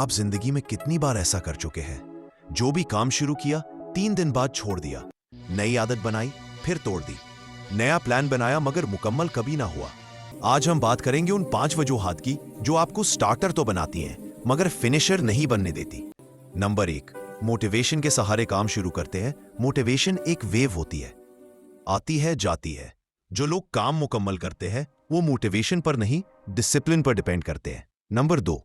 आप जिंदगी में कितनी बार ऐसा कर चुके हैं? जो भी काम शुरू किया 3 दिन बाद छोड़ दिया, नई आदत बनाई फिर तोड़ दी, नया प्लान बनाया मगर मुकम्मल कभी ना हुआ। आज हम बात करेंगे उन 5 वजूहात की जो आपको स्टार्टर तो बनाती हैं मगर फिनिशर नहीं बनने देती। नंबर 1, मोटिवेशन के सहारे काम शुरू करते हैं। मोटिवेशन एक वेव होती है, आती है जाती है। जो लोग काम मुकम्मल करते हैं वो मोटिवेशन पर नहीं, डिसिप्लिन पर डिपेंड करते हैं। नंबर 2,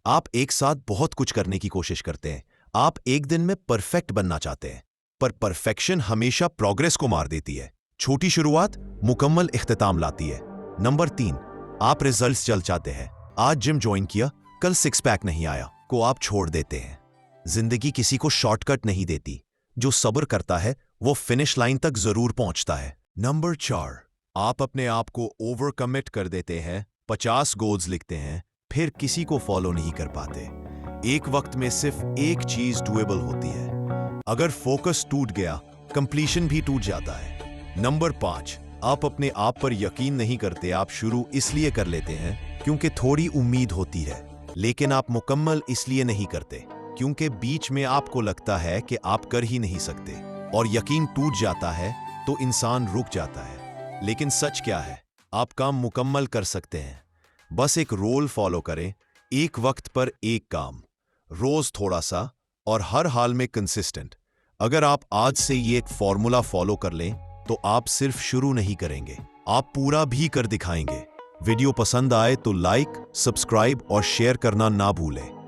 आप एक साथ बहुत कुछ करने की कोशिश करते हैं। आप एक दिन में परफेक्ट बनना चाहते हैं, पर परफेक्शन हमेशा प्रोग्रेस को मार देती है। छोटी शुरुआत मुकम्मल इख्तिताम लाती है। नंबर 3, आप रिजल्ट्स जल्द चाहते हैं। आज जिम ज्वाइन किया, कल 6 पैक नहीं आया को आप छोड़ देते हैं। जिंदगी किसी को शॉर्टकट नहीं देती, जो सब्र करता है वो फिनिश लाइन तक जरूर पहुंचता है। नंबर 4, आप अपने आप को ओवर कमिट कर देते हैं। 50 गोल्स लिखते हैं फिर किसी को फॉलो नहीं कर पाते। एक वक्त में सिर्फ एक चीज डुएबल होती है। अगर फोकस टूट गया, कंप्लीशन भी टूट जाता है। नंबर 5, आप अपने आप पर यकीन नहीं करते। आप शुरू इसलिए कर लेते हैं क्योंकि थोड़ी उम्मीद होती है, लेकिन आप मुकम्मल इसलिए नहीं करते क्योंकि बीच में आपको लगता है कि आप कर ही नहीं सकते। और यकीन टूट जाता है तो इंसान रुक जाता है। लेकिन सच क्या है? आप काम मुकम्मल कर सकते हैं, बस एक रोल फॉलो करें। एक वक्त पर एक काम, रोज थोड़ा सा और हर हाल में कंसिस्टेंट। अगर आप आज से ये एक फॉर्मूला फॉलो कर लें तो आप सिर्फ शुरू नहीं करेंगे, आप पूरा भी कर दिखाएंगे। वीडियो पसंद आए तो लाइक, सब्सक्राइब और शेयर करना ना भूलें।